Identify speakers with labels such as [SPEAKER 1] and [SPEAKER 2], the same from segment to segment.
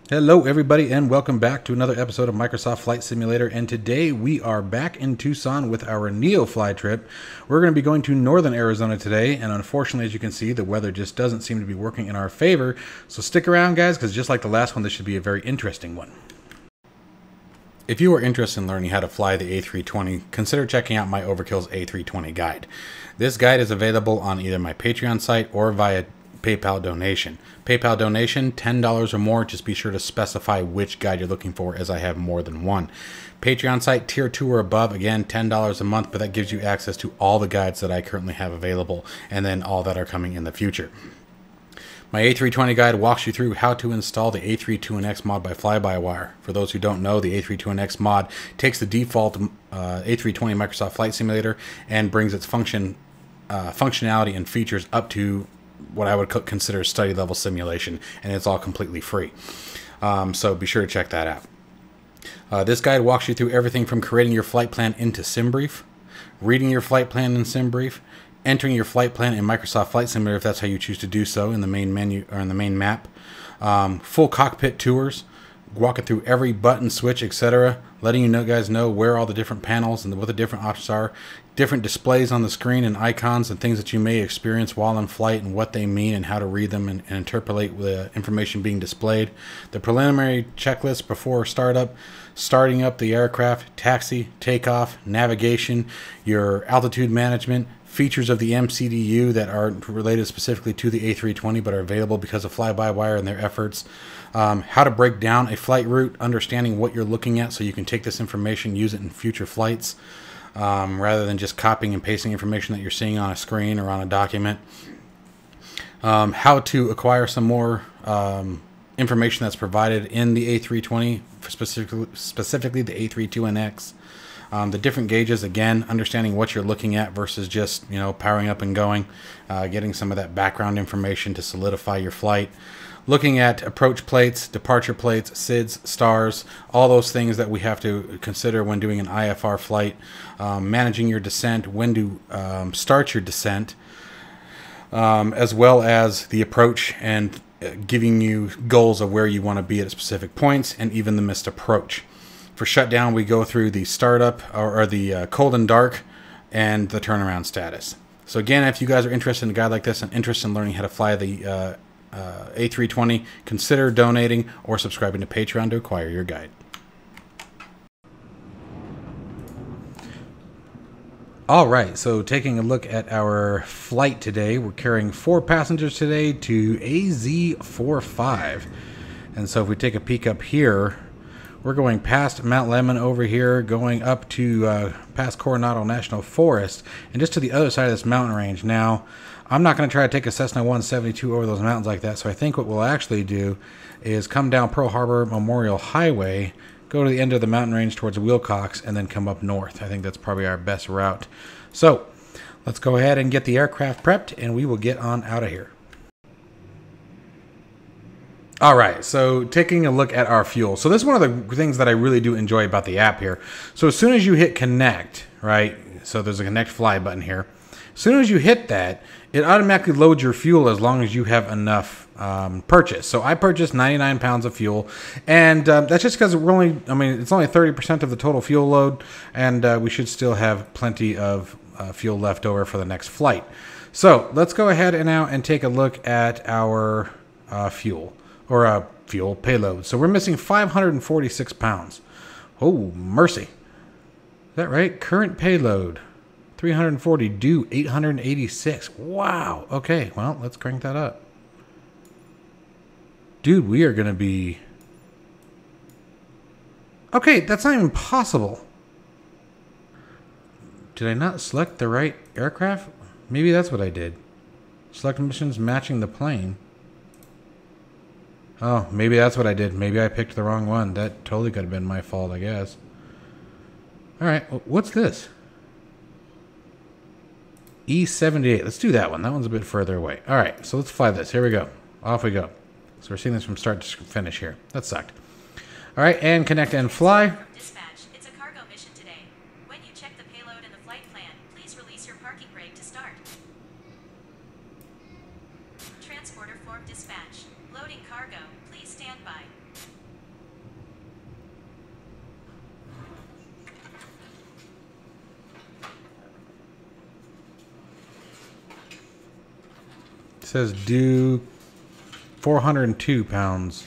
[SPEAKER 1] Hello everybody and welcome back to another episode of Microsoft Flight Simulator, and today we are back in Tucson with our NeoFly trip. We're going to be going to northern Arizona today, and unfortunately, as you can see, the weather just doesn't seem to be working in our favor. So stick around guys, because just like the last one, this should be a very interesting one. If you are interested in learning how to fly the A320, consider checking out my Overkill's A320 guide. This guide is available on either my Patreon site or via PayPal donation. PayPal donation, $10 or more. Just be sure to specify which guide you're looking for, as I have more than one. Patreon site, tier 2 or above, again, $10 a month, but that gives you access to all the guides that I currently have available, and then all that are coming in the future. My A320 guide walks you through how to install the A32NX mod by Flybywire. For those who don't know, the A32NX mod takes the default A320 Microsoft Flight Simulator and brings its functionality and features up to what I would consider study level simulation, and it's all completely free. So be sure to check that out. This guide walks you through everything from creating your flight plan into SimBrief, reading your flight plan in SimBrief, entering your flight plan in Microsoft Flight Simulator if that's how you choose to do so in the main menu or in the main map, full cockpit tours, walking through every button, switch, etc., letting you guys know where all the different panels and what the different options are, different displays on the screen and icons and things that you may experience while in flight and what they mean and how to read them and interpolate the information being displayed, the preliminary checklist before starting up the aircraft, taxi, takeoff, navigation, your altitude management, features of the MCDU that aren't related specifically to the A320 but are available because of Flybywire and their efforts, how to break down a flight route, understanding what you're looking at so you can take this information, use it in future flights, rather than just copying and pasting information that you're seeing on a screen or on a document, how to acquire some more information that's provided in the A320, specifically the A32NX. The different gauges, again, understanding what you're looking at versus just, powering up and going, getting some of that background information to solidify your flight, looking at approach plates, departure plates, SIDS, stars, all those things that we have to consider when doing an IFR flight, managing your descent, when to start your descent, as well as the approach and giving you goals of where you want to be at specific points, and even the missed approach. For shutdown, we go through the startup or the cold and dark and the turnaround status. So again, if you guys are interested in a guide like this and interested in learning how to fly the A320, consider donating or subscribing to Patreon to acquire your guide. All right, so taking a look at our flight today, we're carrying 4 passengers today to AZ45. And so if we take a peek up here, we're going past Mount Lemmon over here, going up to past Coronado National Forest, and just to the other side of this mountain range. Now, I'm not going to try to take a Cessna 172 over those mountains like that, so I think what we'll actually do is come down Pearl Harbor Memorial Highway, go to the end of the mountain range towards Wilcox, and then come up north. I think that's probably our best route. So, let's go ahead and get the aircraft prepped, and we will get on out of here. All right, so taking a look at our fuel. So this is one of the things that I really do enjoy about the app here. So as soon as you hit connect, right, so there's a connect fly button here. As soon as you hit that, it automatically loads your fuel as long as you have enough purchase. So I purchased 99 pounds of fuel, and that's just because it's only 30% of the total fuel load, and we should still have plenty of fuel left over for the next flight. So let's go ahead and now and take a look at our fuel payload. So we're missing 546 pounds. Oh, mercy. Is that right? Current payload 340, due 886. Wow. Okay, well, let's crank that up. Dude, we are going to be... Okay, that's not even possible. Did I not select the right aircraft? Maybe that's what I did. Select missions matching the plane. Oh, maybe that's what I did. Maybe I picked the wrong one. That totally could have been my fault, I guess. Alright, what's this? E78. Let's do that one. That one's a bit further away. Alright, so let's fly this. Here we go. Off we go. So we're seeing this from start to finish here. That sucked. Alright, and connect and fly.
[SPEAKER 2] Dispatch, it's a cargo mission today. When you check the payload in the flight plan, please release your parking brake to start. Transporter form dispatch. Loading cargo. Please stand by.
[SPEAKER 1] says due 402 pounds.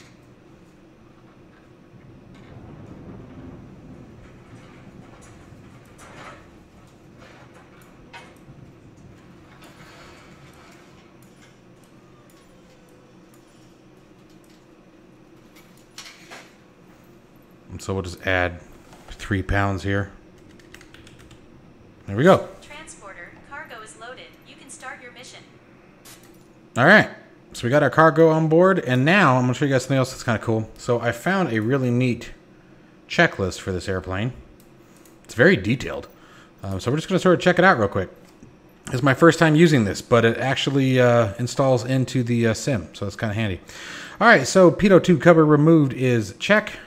[SPEAKER 1] And so we'll just add 3 pounds here. There we go.
[SPEAKER 2] Transporter, cargo is loaded. You can start your mission.
[SPEAKER 1] All right. So we got our cargo on board, and now I'm going to show you guys something else that's kind of cool. So I found a really neat checklist for this airplane. It's very detailed. So we're just going to sort of check it out real quick. It's my first time using this, but it actually installs into the sim, so it's kind of handy. All right, so pitot 2 cover removed is check.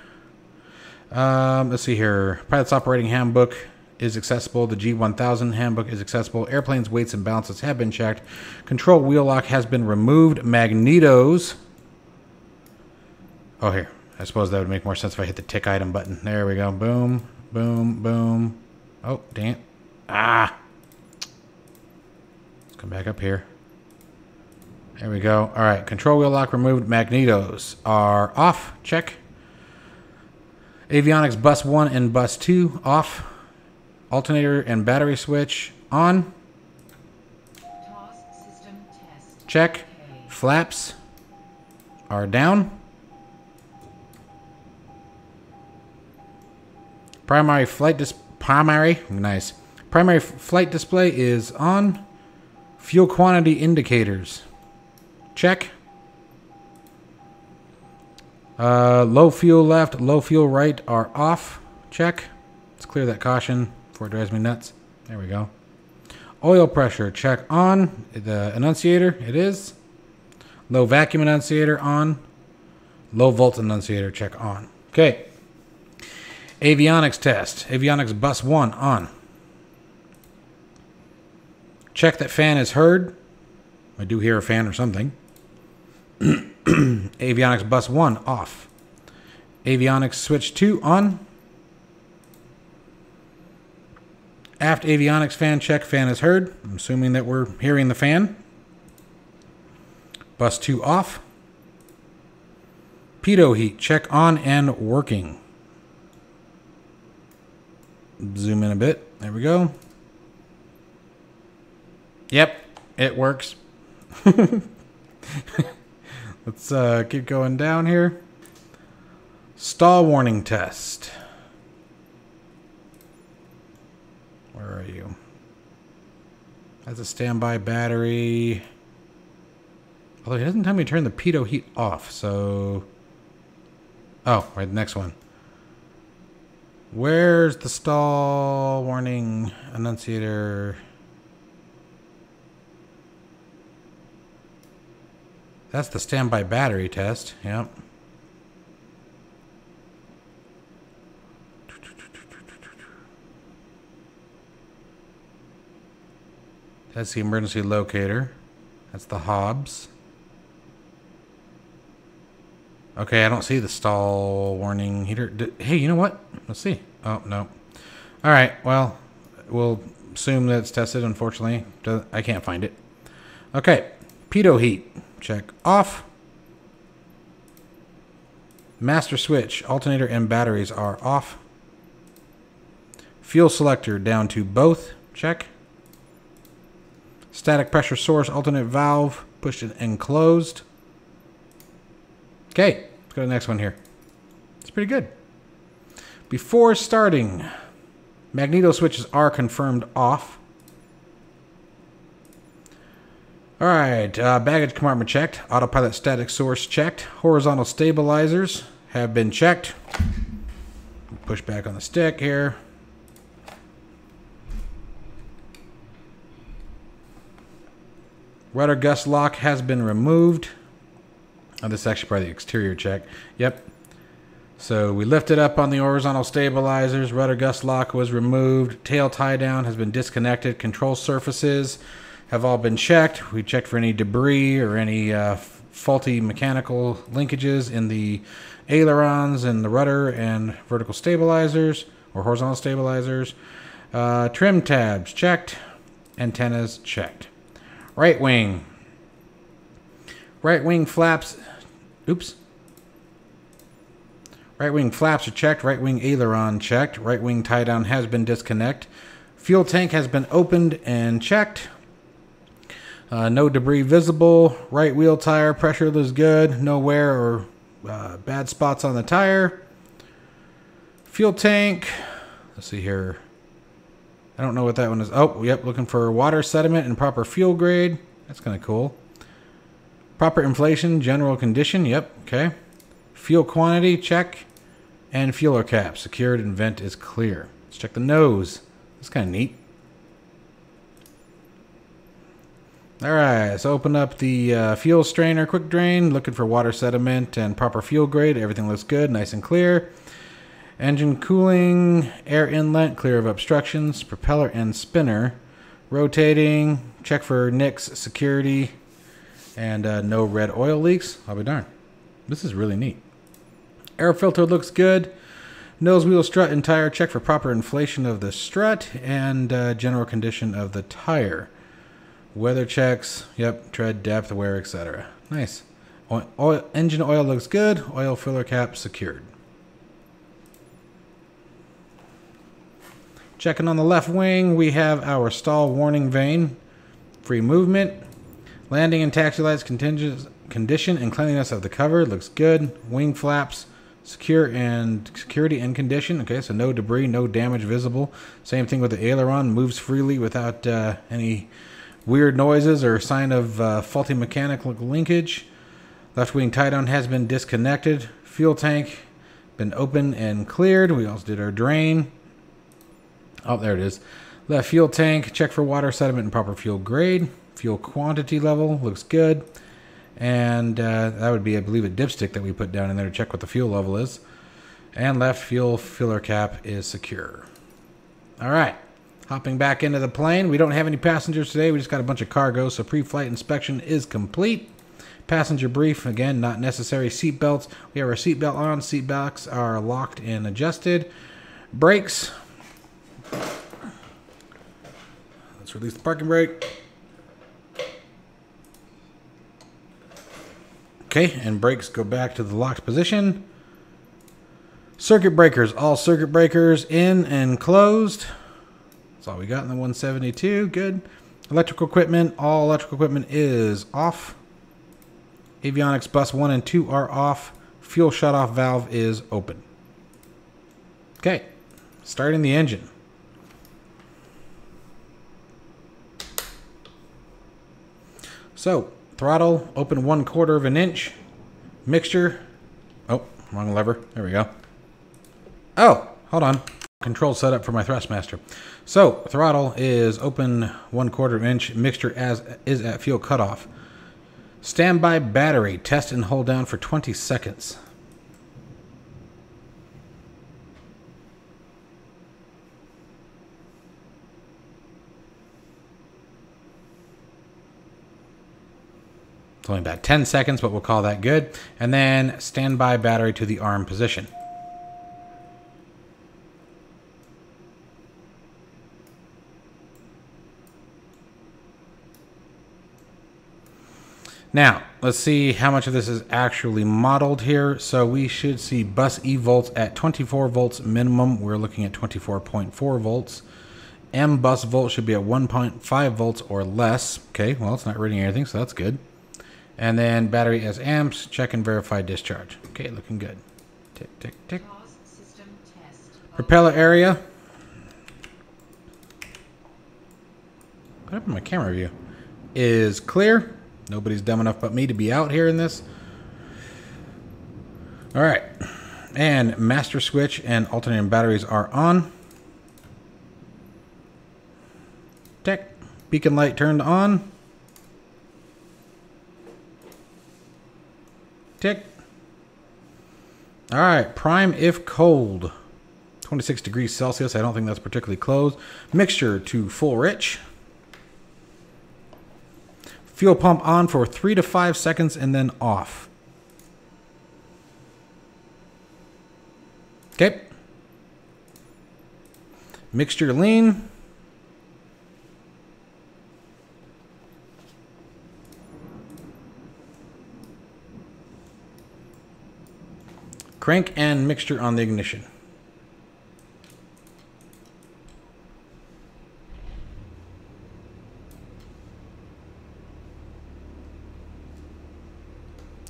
[SPEAKER 1] Let's see here. Pilot's operating handbook is accessible. The G1000 handbook is accessible. Airplane's weights and balances have been checked. Control wheel lock has been removed. Magnetos. Oh, here. I suppose that would make more sense if I hit the tick item button. There we go. Boom, boom, boom. Oh, dang it. Ah. Let's come back up here. There we go. All right. Control wheel lock removed. Magnetos are off. Check. Avionics bus 1 and bus 2 off. Alternator and battery switch on.
[SPEAKER 3] System test.
[SPEAKER 1] Check.
[SPEAKER 3] Okay.
[SPEAKER 1] Flaps are down. Primary flight primary flight display is on. Fuel quantity indicators. Check. Low fuel left, low fuel right are off. Check. Let's clear that caution before it drives me nuts. There we go. Oil pressure, check on. The annunciator, it is. Low vacuum annunciator on. Low volt annunciator, check on. Okay. Avionics test. Avionics bus 1 on. Check that fan is heard. I do hear a fan or something. Avionics bus 1 off. Avionics switch 2 on. Aft avionics fan check. Fan is heard. I'm assuming that we're hearing the fan. Bus 2 off. Pitot heat check on and working. Zoom in a bit. There we go. Yep, it works. Let's keep going down here. Stall warning test. Where are you? That's a standby battery. Although he doesn't tell me to turn the pitot heat off, so... Oh, right, the next one. Where's the stall warning annunciator? That's the standby battery test. Yep. That's the emergency locator. That's the hobs. Okay, I don't see the stall warning heater. Hey, you know what? Let's see. Oh, no. All right, well, we'll assume that it's tested, unfortunately. I can't find it. Okay, pitot heat. Check off. Master switch, alternator and batteries are off. Fuel selector down to both. Check. Static pressure source, alternate valve, pushed and closed. Okay, let's go to the next one here. It's pretty good. Before starting, magneto switches are confirmed off. All right, baggage compartment checked. Autopilot static source checked. Horizontal stabilizers have been checked. Push back on the stick here. Rudder gust lock has been removed. Oh, this is actually part of the exterior check. Yep. So we lifted up on the horizontal stabilizers. Rudder gust lock was removed. Tail tie down has been disconnected. Control surfaces have all been checked. We checked for any debris or any faulty mechanical linkages in the ailerons and the rudder and vertical stabilizers or horizontal stabilizers. Trim tabs checked. Antennas checked. Right wing. Right wing flaps. Oops. Right wing flaps are checked. Right wing aileron checked. Right wing tie down has been disconnected. Fuel tank has been opened and checked. No debris visible. Right wheel tire pressure looks good. No wear or bad spots on the tire. Fuel tank. Let's see here. I don't know what that one is. Oh, yep. Looking for water sediment and proper fuel grade. That's kind of cool. Proper inflation, general condition. Yep. Okay. Fuel quantity, check. And fueler cap, secured and vent is clear. Let's check the nose. That's kind of neat. Alright, let's open up the fuel strainer quick drain. Looking for water sediment and proper fuel grade. Everything looks good, nice and clear. Engine cooling, air inlet, clear of obstructions. Propeller and spinner. Rotating, check for nicks, security. And no red oil leaks. I'll be darned. This is really neat. Air filter looks good. Nose wheel strut and tire check for proper inflation of the strut and general condition of the tire. Weather checks. Yep. Tread depth, wear, etc. Nice. Engine oil looks good. Oil filler cap secured. Checking on the left wing, we have our stall warning vane. Free movement. Landing and taxi lights condition and cleanliness of the cover looks good. Wing flaps security and condition. Okay, so no debris, no damage visible. Same thing with the aileron, moves freely without any weird noises or sign of faulty mechanical linkage. Left wing tie down has been disconnected. Fuel tank been opened and cleared. We also did our drain. Oh, there it is. Left fuel tank, check for water sediment and proper fuel grade. Fuel quantity level looks good. And that would be, I believe, a dipstick that we put down in there to check what the fuel level is. And left fuel filler cap is secure. All right. Hopping back into the plane. We don't have any passengers today. We just got a bunch of cargo, so pre-flight inspection is complete. Passenger brief, again, not necessary. Seat belts. We have our seat belt on. Seat belts are locked and adjusted. Brakes. Let's release the parking brake. Okay, and brakes go back to the locked position. Circuit breakers. All circuit breakers in and closed. That's all we got in the 172. Good. Electrical equipment. All electrical equipment is off. Avionics bus 1 and 2 are off. Fuel shutoff valve is open. Okay, starting the engine. So, throttle, open 1/4 of an inch. Mixture. Oh, wrong lever. There we go. Oh, hold on. Control setup for my Thrustmaster. So, throttle is open 1/4 inch. Mixture is at fuel cutoff. Standby battery. Test and hold down for 20 seconds. It's only about 10 seconds, but we'll call that good. And then standby battery to the arm position. Now, let's see how much of this is actually modeled here. So we should see bus E volts at 24 volts minimum. We're looking at 24.4 volts. M bus volt should be at 1.5 volts or less. Okay, well, it's not reading anything, so that's good. And then battery as amps, check and verify discharge. Okay, looking good. Tick, tick, tick. Propeller area. What happened to my camera view? Is clear. Nobody's dumb enough but me to be out here in this. All right. And master switch and alternating batteries are on. Tick. Beacon light turned on. Tick. All right, prime if cold. 26 degrees Celsius. I don't think that's particularly close. Mixture to full rich. Fuel pump on for 3 to 5 seconds and then off. Okay. Mixture lean. Crank and mixture on the ignition.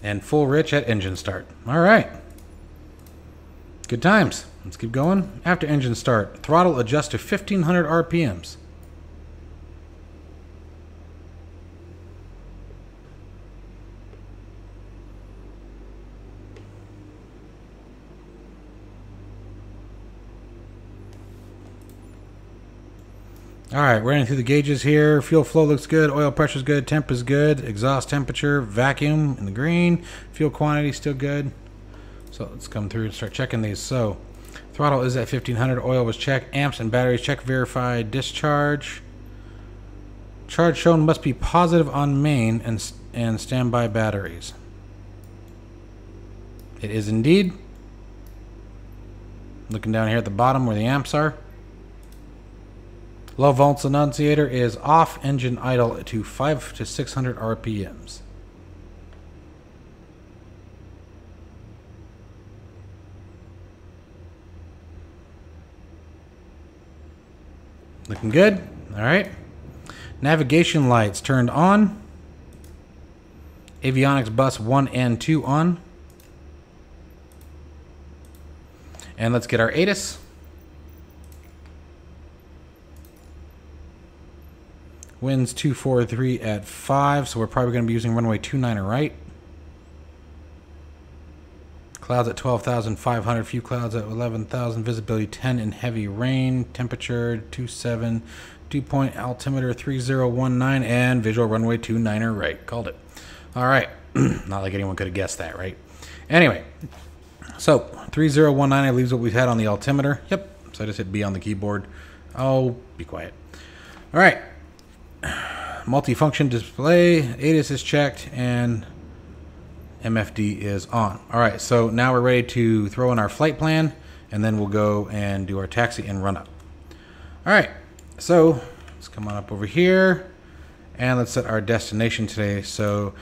[SPEAKER 1] And full rich at engine start. All right. Good times. Let's keep going. After engine start, throttle adjust to 1500 RPMs. All right, running through the gauges here. Fuel flow looks good. Oil pressure is good. Temp is good. Exhaust temperature, vacuum in the green. Fuel quantity still good. So let's come through and start checking these. So throttle is at 1500. Oil was checked. Amps and batteries checked. Verified. Discharge. Charge shown must be positive on main and standby batteries. It is indeed. Looking down here at the bottom where the amps are. Low volts annunciator is off. Engine idle to 500 to 600 RPMs. Looking good. All right. Navigation lights turned on. Avionics bus 1 and 2 on. And let's get our ATIS. Winds 243 at 5, so we're probably going to be using runway 29 right. Clouds at 12,500, few clouds at 11,000, visibility 10 in heavy rain, temperature 27, dew point altimeter 3019, and visual runway 29 right. Called it. All right. Not like anyone could have guessed that, right? Anyway, so 3019, I believe, is what we've had on the altimeter. Yep. So I just hit B on the keyboard. Oh, be quiet. All right. Multifunction display, ATIS is checked, and MFD is on. All right, so now we're ready to throw in our flight plan, and then we'll go and do our taxi and run up. All right, so let's come on up over here, and let's set our destination today. So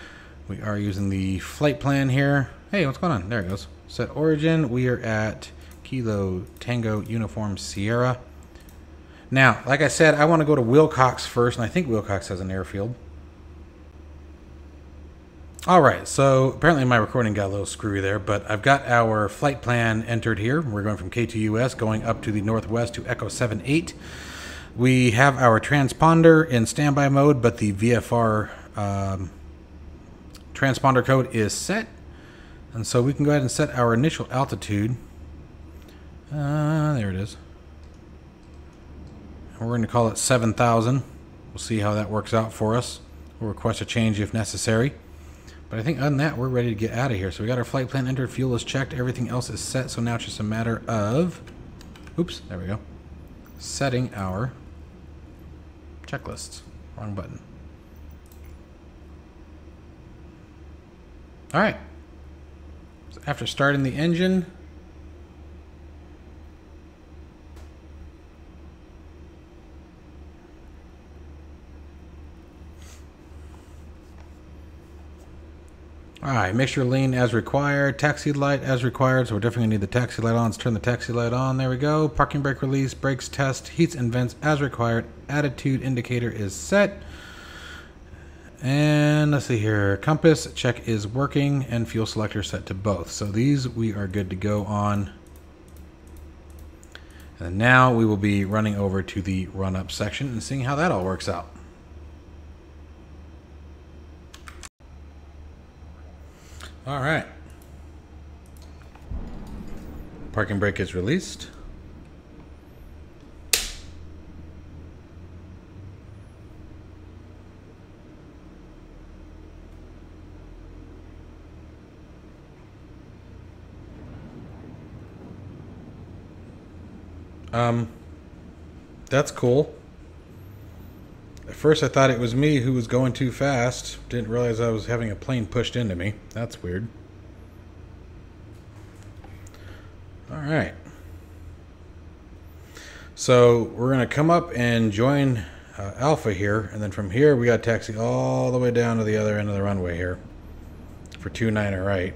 [SPEAKER 1] we are using the flight plan here. Hey, what's going on? There it goes. Set origin. We are at Kilo Tango Uniform Sierra. Now, like I said, I want to go to Wilcox first, and I think Wilcox has an airfield. All right, so apparently my recording got a little screwy there, but I've got our flight plan entered here. We're going from K2US, going up to the northwest to Echo 78. We have our transponder in standby mode, but the VFR transponder code is set. And so we can go ahead and set our initial altitude. There it is. We're going to call it 7,000. We'll see how that works out for us. We'll request a change if necessary. But I think other than that, we're ready to get out of here. So we got our flight plan entered, fuel is checked, everything else is set. So now it's just a matter of, oops, there we go, setting our checklists. Wrong button. All right. So after starting the engine, all right, mixture lean as required, taxi light as required, so we're definitely going to need the taxi light on. Let's turn the taxi light on. There we go. Parking brake release, brakes test, heats and vents as required. Attitude indicator is set. And let's see here. Compass check is working, and fuel selector set to both. So these we are good to go on. And now we will be running over to the run-up section and seeing how that all works out. All right. Parking brake is released. That's cool. At first I thought it was me who was going too fast. Didn't realize I was having a plane pushed into me. That's weird. Alright. So we're going to come up and join Alpha here. And then from here we got to taxi all the way down to the other end of the runway here. For 29 right.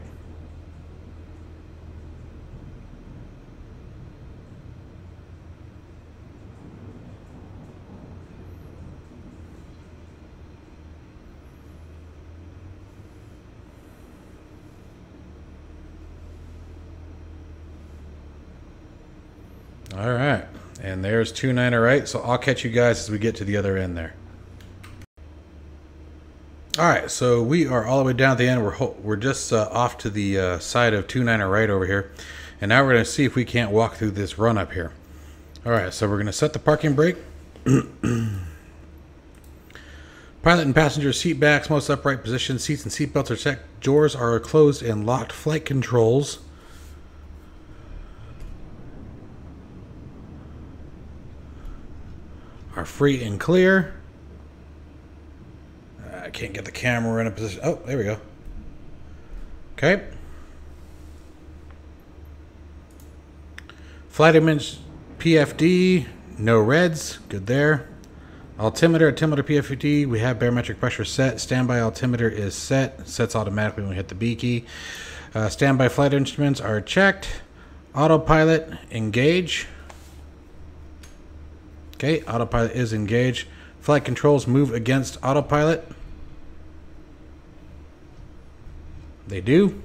[SPEAKER 1] All right, and there's 29 right, so I'll catch you guys as we get to the other end there. All right, so we are all the way down at the end. We're just off to the side of 29 right over here, and now we're going to see if we can't walk through this run up here. All right, so we're going to set the parking brake. Pilot and passenger seat backs, most upright position. Seats and seat belts are checked. Doors are closed and locked. Flight controls are free and clear. I can't get the camera in a position. Oh, there we go. Okay. Flight image PFD, no reds. Good there. Altimeter PFD, we have barometric pressure set. Standby altimeter is set. Sets automatically when we hit the B key. Standby flight instruments are checked. Autopilot, engage. Okay, autopilot is engaged. Flight controls move against autopilot. They do.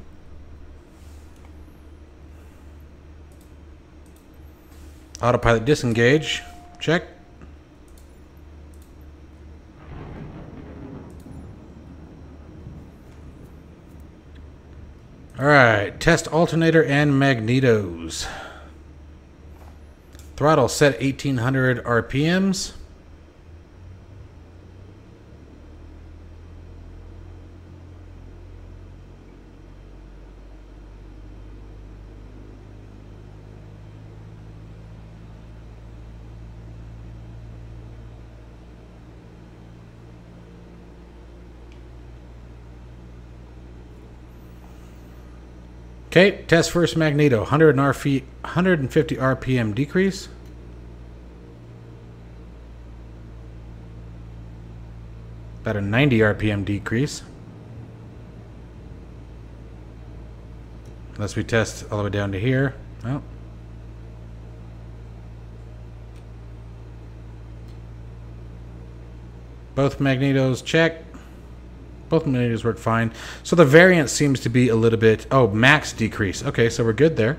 [SPEAKER 1] Autopilot disengage. Check. Alright, test alternator and magnetos. Throttle set 1800 RPMs. Okay, test first magneto, 150 RPM decrease. About a 90 RPM decrease. Unless we test all the way down to here. Oh. Both magnetos check. Both magnetos work fine. So the variance seems to be a little bit... Oh, max decrease. Okay, so we're good there.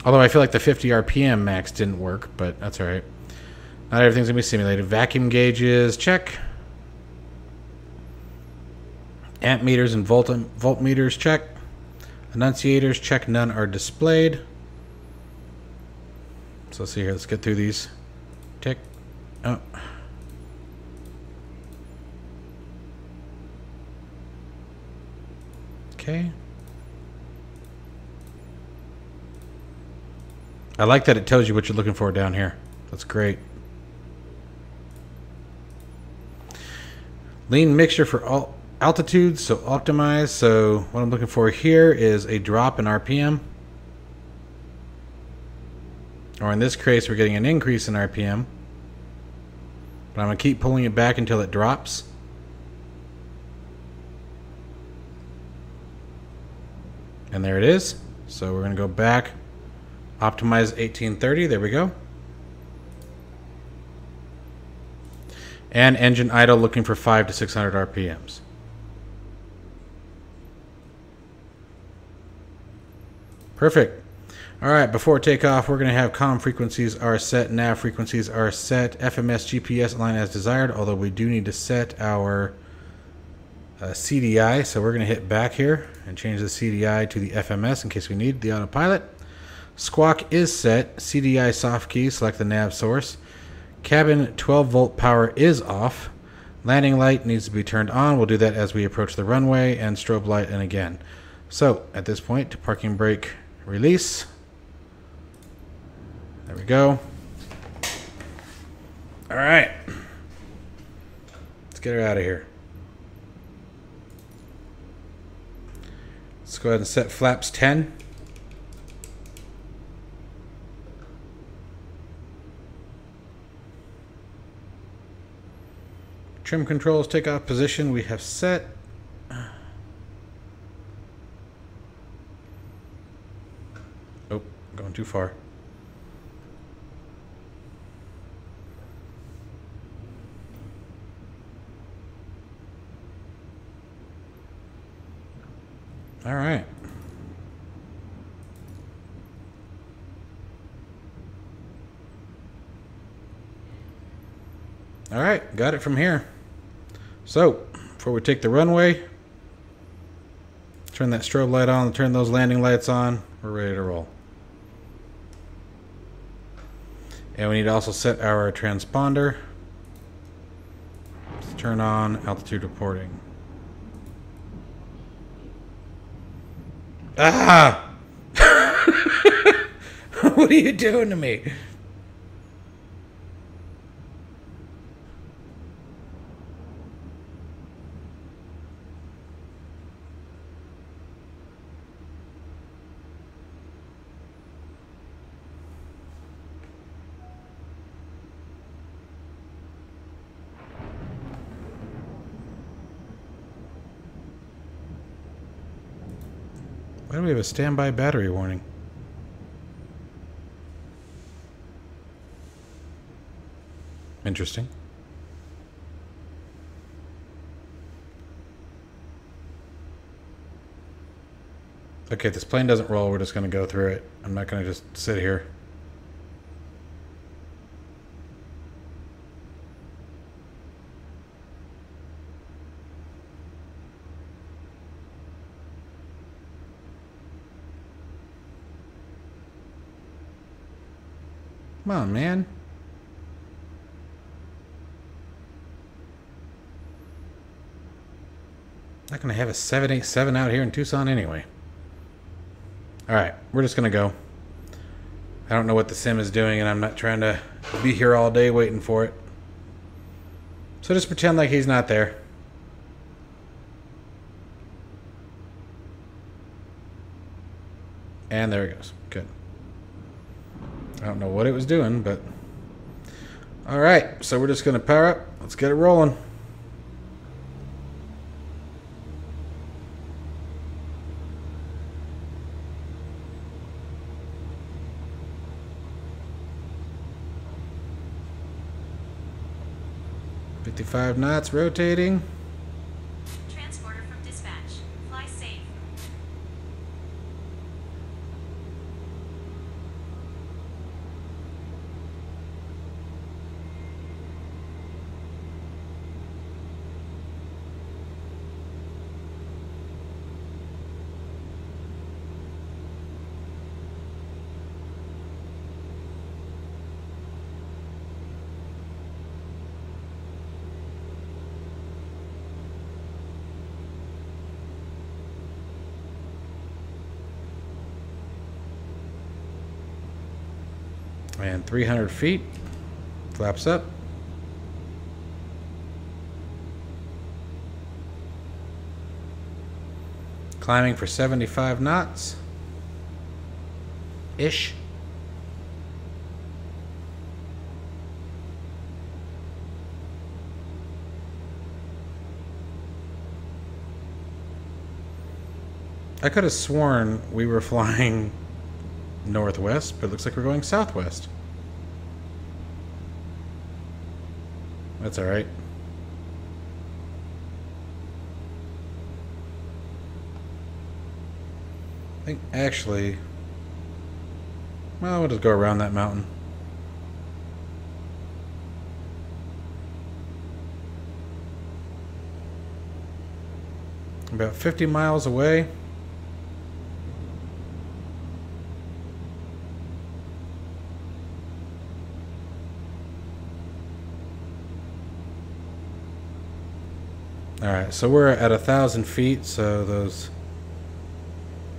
[SPEAKER 1] Although I feel like the 50 RPM max didn't work, but that's all right. Not everything's going to be simulated. Vacuum gauges, check. Amp meters and voltmeters, check. Annunciators, check. None are displayed. So let's see here. Let's get through these. Check. Oh. Okay. I like that it tells you what you're looking for down here. That's great. Lean mixture for all altitudes, so optimize. So what I'm looking for here is a drop in RPM. Or in this case, we're getting an increase in RPM. But I'm going to keep pulling it back until it drops. And there it is. So we're going to go back, optimize 1830. There we go. And engine idle, looking for 500 to 600 RPMs. Perfect. All right, before takeoff, we're going to have comm frequencies are set, nav frequencies are set, FMS, GPS align as desired, although we do need to set our CDI, so we're going to hit back here and change the CDI to the FMS in case we need the autopilot. Squawk is set, CDI soft key, select the nav source. Cabin 12 volt power is off. Landing light needs to be turned on. We'll do that as we approach the runway, and strobe light in again. So at this point, to parking brake release. There we go. All right. Let's get her out of here. Let's go ahead and set flaps 10. Trim controls, takeoff position we have set. Oh, going too far. All right. Alright, got it from here. So, before we take the runway, turn that strobe light on, turn those landing lights on, we're ready to roll. And we need to also set our transponder. Let's turn on altitude reporting. Ah! What are you doing to me? Why do we have a standby battery warning? Interesting. Okay, if this plane doesn't roll, we're just going to go through it. I'm not going to just sit here. Come on, man. Not gonna have a 787 out here in Tucson anyway. Alright, we're just gonna go. I don't know what the sim is doing, and I'm not trying to be here all day waiting for it. So just pretend like he's not there. And there he goes. Good. I don't know what it was doing, but... Alright, so we're just gonna power up. Let's get it rolling. .55 knots, rotating.
[SPEAKER 2] Transporter from dispatch. Fly safe.
[SPEAKER 1] And 300 feet. Flaps up. Climbing for 75 knots. Ish. I could have sworn we were flying northwest, but it looks like we're going southwest. That's alright. I think actually, well, we'll just go around that mountain. About 50 miles away. Alright, so we're at 1,000 feet, so those,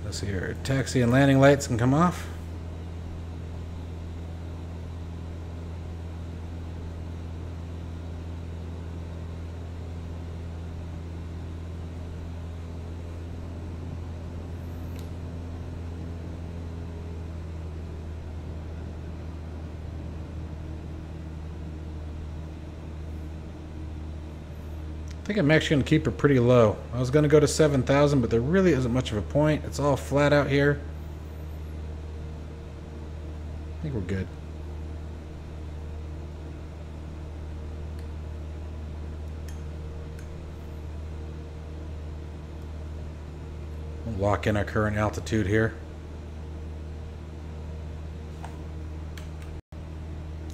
[SPEAKER 1] let's see here, taxi and landing lights can come off. I think I'm actually going to keep it pretty low. I was going to go to 7,000, but there really isn't much of a point. It's all flat out here. I think we're good. We'll lock in our current altitude here.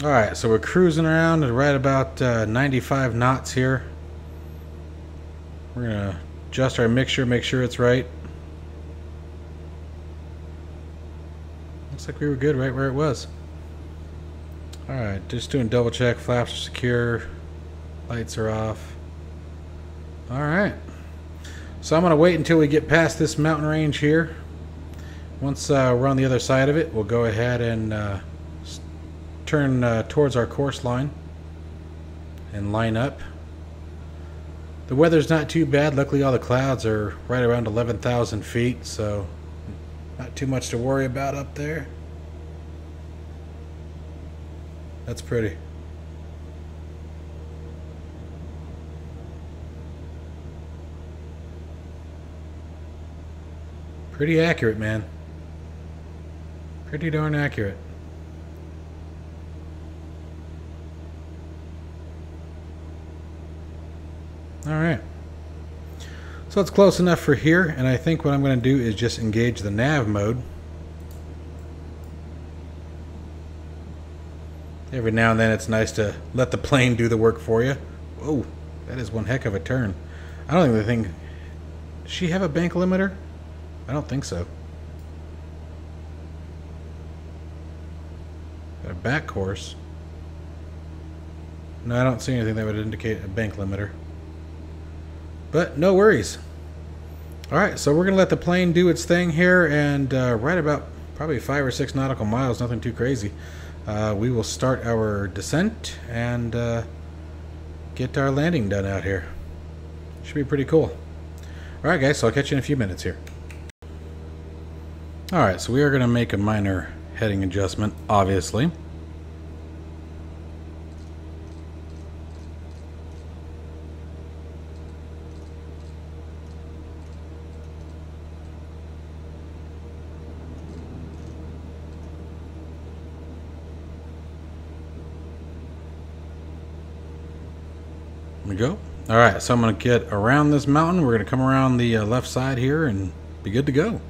[SPEAKER 1] Alright, so we're cruising around at right about 95 knots here. We're going to adjust our mixture, make sure it's right. Looks like we were good right where it was. Alright, just doing double check. Flaps are secure. Lights are off. Alright. So I'm going to wait until we get past this mountain range here. Once we're on the other side of it, we'll go ahead and turn towards our course line and line up. The weather's not too bad. Luckily all the clouds are right around 11,000 feet, so not too much to worry about up there. That's pretty. Pretty accurate, man. Pretty darn accurate. Alright. So it's close enough for here, and I think what I'm going to do is just engage the nav mode. Every now and then it's nice to let the plane do the work for you. Whoa, that is one heck of a turn. I don't even think... Does she have a bank limiter? I don't think so. Got a back course. No, I don't see anything that would indicate a bank limiter. But no worries. Alright, so we're going to let the plane do its thing here, and right about probably 5 or 6 nautical miles, nothing too crazy, we will start our descent and get our landing done out here. Should be pretty cool. Alright guys, so I'll catch you in a few minutes here. Alright, so we are going to make a minor heading adjustment, obviously. We go. Alright, so I'm going to get around this mountain. We're going to come around the left side here and be good to go.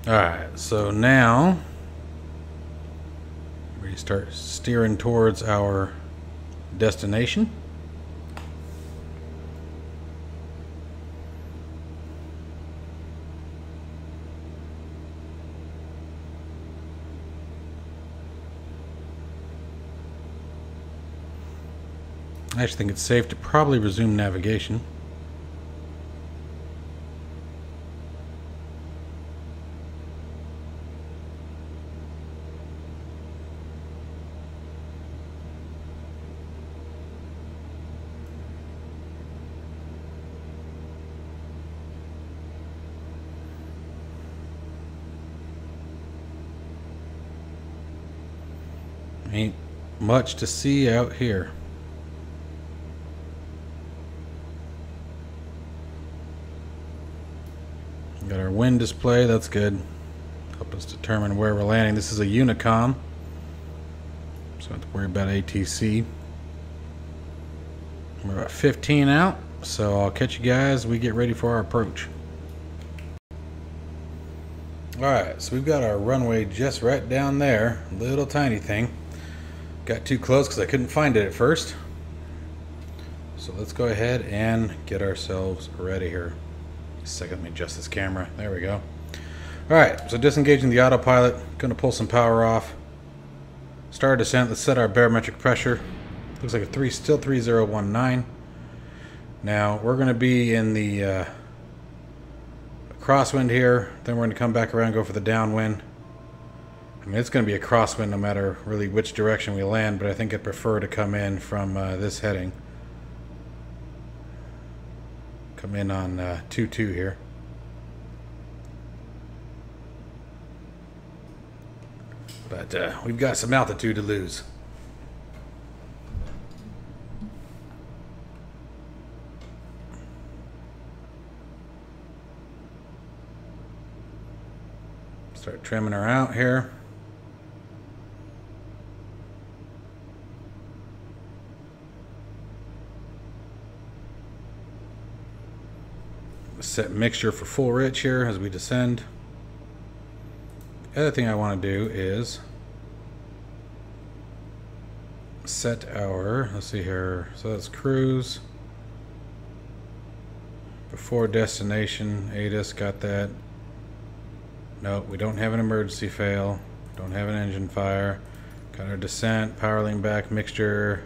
[SPEAKER 1] Alright, so now we start steering towards our destination. I actually think it's safe to probably resume navigation. Ain't much to see out here. Got our wind display, that's good. Help us determine where we're landing. This is a Unicom, so I don't have to worry about ATC. We're about 15 out, so I'll catch you guys as we get ready for our approach. Alright, so we've got our runway just right down there. Little tiny thing. Got too close because I couldn't find it at first. So let's go ahead and get ourselves ready here. Second, let me adjust this camera. There we go. Alright, so disengaging the autopilot. Going to pull some power off. Start descent. Let's set our barometric pressure. Looks like a still 3019. Now, we're going to be in the crosswind here. Then we're going to come back around and go for the downwind. I mean, it's going to be a crosswind no matter really which direction we land, but I think I'd prefer to come in from this heading. Come in on 2-2 here. But we've got some altitude to lose. Start trimming her out here. Set mixture for full rich here as we descend. The other thing I want to do is set our, let's see here, so that's cruise. Before destination, ATIS, got that. Nope, we don't have an emergency fail. Don't have an engine fire. Got our descent, power lean back, mixture,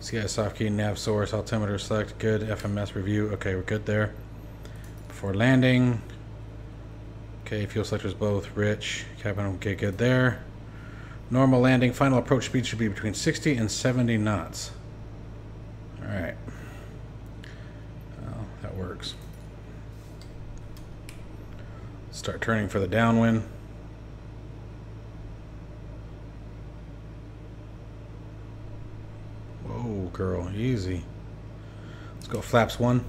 [SPEAKER 1] CI soft key, nav source, altimeter select, good, FMS review. Okay, we're good there. Before landing. Okay, fuel selectors both rich. Cabin, okay, good there. Normal landing, final approach speed should be between 60 and 70 knots. Alright. Well, that works. Start turning for the downwind. Whoa, girl, easy. Let's go flaps 1.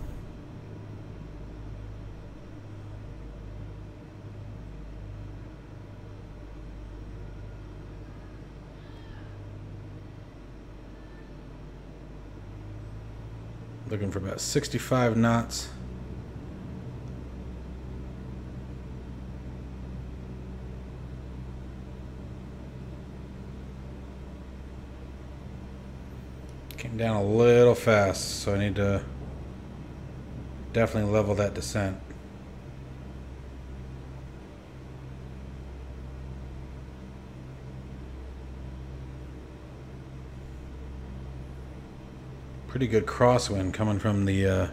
[SPEAKER 1] Looking for about 65 knots. Came down a little fast, so I need to definitely level that descent. Pretty good crosswind coming from the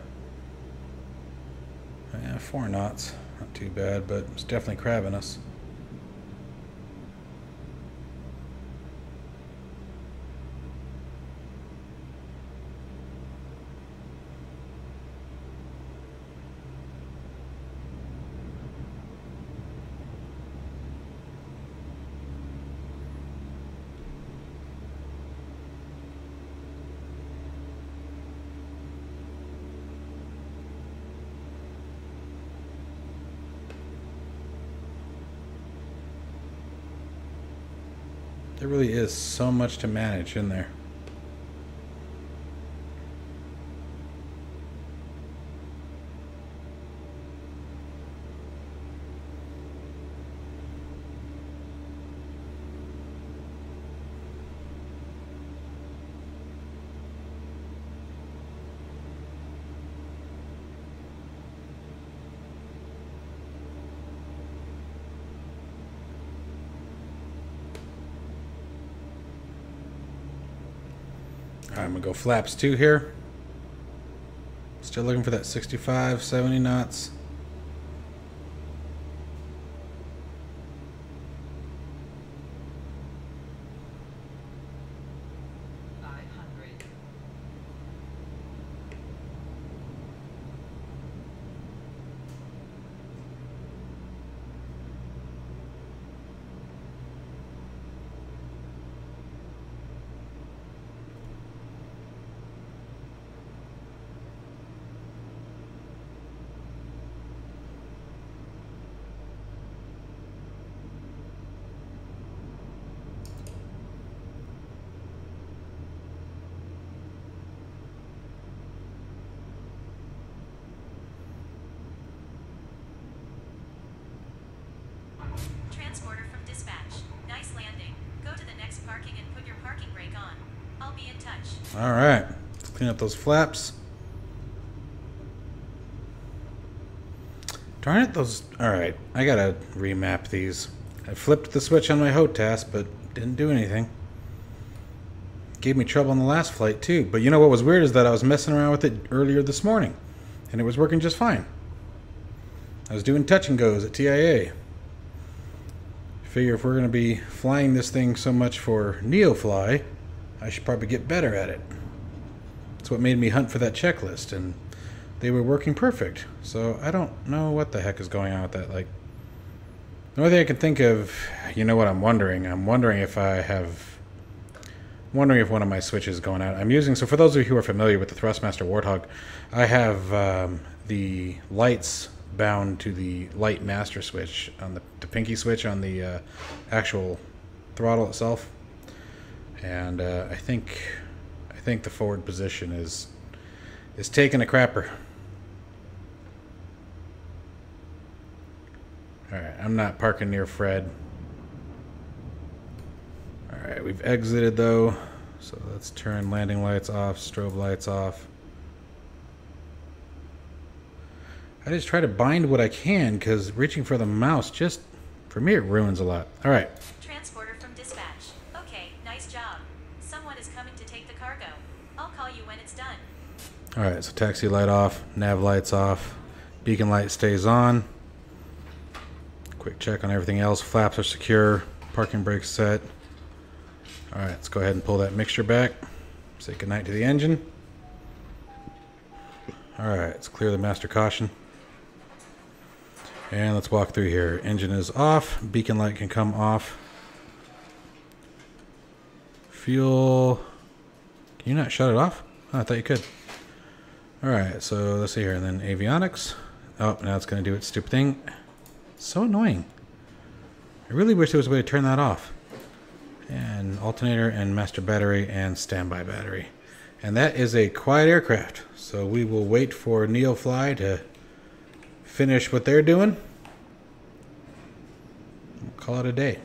[SPEAKER 1] yeah, 4 knots. Not too bad, but it's definitely crabbing us. There really is so much to manage in there. I'm gonna go flaps 2 here. Still looking for that 65, 70 knots.
[SPEAKER 2] Transporter from dispatch. Nice landing. Go to the next parking and put your parking brake on. I'll be in touch.
[SPEAKER 1] All right, let's clean up those flaps. Darn it, those. All right, I gotta remap these. I flipped the switch on my HOTAS, but didn't do anything. Gave me trouble on the last flight too. But you know what was weird is that I was messing around with it earlier this morning, and it was working just fine. I was doing touch and goes at TIA. Figure if we're going to be flying this thing so much for NeoFly, I should probably get better at it. That's what made me hunt for that checklist, and they were working perfect. So I don't know what the heck is going on with that. Like, the only thing I can think of, you know what I'm wondering? I'm wondering if one of my switches is going out. I'm using, so for those of you who are familiar with the Thrustmaster Warthog, I have the lights bound to the light master switch on the pinky switch on the actual throttle itself, and I think the forward position is taking a crapper. All right, I'm not parking near Fred. All right, we've exited though, So let's turn landing lights off, strobe lights off. I just try to bind what I can because reaching for the mouse just, for me, it ruins a lot. All right.
[SPEAKER 2] Transporter from dispatch. Okay, nice job. Someone is coming to take the cargo. I'll call you when it's done.
[SPEAKER 1] All right, so taxi light off, nav lights off, beacon light stays on. Quick check on everything else. Flaps are secure, parking brakes set. All right, let's go ahead and pull that mixture back. Say goodnight to the engine. All right, let's clear the master caution. And let's walk through here. Engine is off. Beacon light can come off. Fuel. Can you not shut it off? Oh, I thought you could. Alright, so let's see here. And then avionics. Oh, now it's going to do its stupid thing. So annoying. I really wish there was a way to turn that off. And alternator and master battery and standby battery. And that is a quiet aircraft. So we will wait for NeoFly to finish what they're doing. We'll call it a day.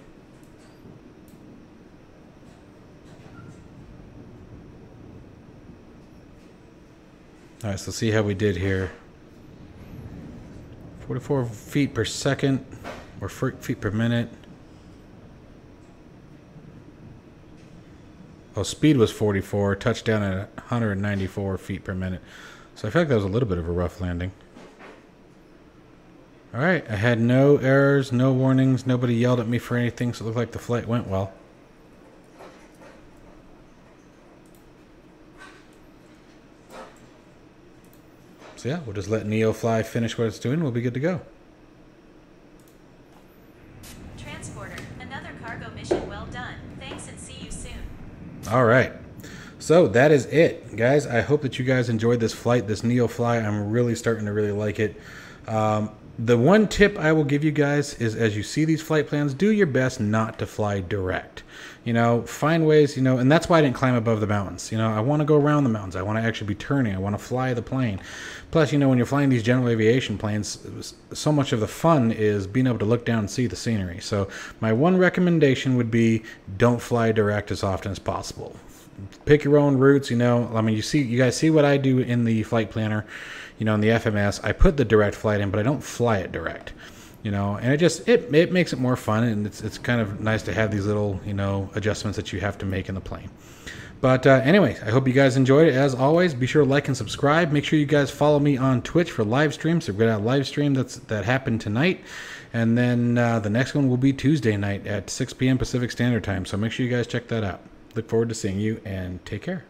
[SPEAKER 1] Alright, so let's see how we did here. 44 feet per second, or feet per minute. Oh, speed was 44, touchdown at 194 feet per minute. So I feel like that was a little bit of a rough landing. Alright, I had no errors, no warnings, nobody yelled at me for anything, so it looked like the flight went well. So yeah, we'll just let NeoFly finish what it's doing, we'll be good to go.
[SPEAKER 2] Transporter, another cargo mission well done. Thanks and see you soon.
[SPEAKER 1] Alright, so that is it, guys. I hope that you guys enjoyed this flight, this NeoFly. I'm really starting to really like it. The one tip I will give you guys is, as you see these flight plans, do your best not to fly direct. You know, find ways, you know, and that's why I didn't climb above the mountains. You know, I want to go around the mountains. I want to actually be turning. I want to fly the plane. Plus, you know, when you're flying these general aviation planes, so much of the fun is being able to look down and see the scenery. So my one recommendation would be don't fly direct as often as possible. Pick your own routes, you know. I mean, you guys see what I do in the flight planner, you know, in the FMS. I put the direct flight in, but I don't fly it direct, you know, and it makes it more fun, and it's kind of nice to have these little, you know, adjustments that you have to make in the plane. But anyway, I hope you guys enjoyed it. As always, be sure to like and subscribe. Make sure you guys follow me on Twitch for live streams. So we're gonna have a live stream that happened tonight, and then the next one will be Tuesday night at 6 p.m. Pacific Standard Time. So make sure you guys check that out. Look forward to seeing you, and take care.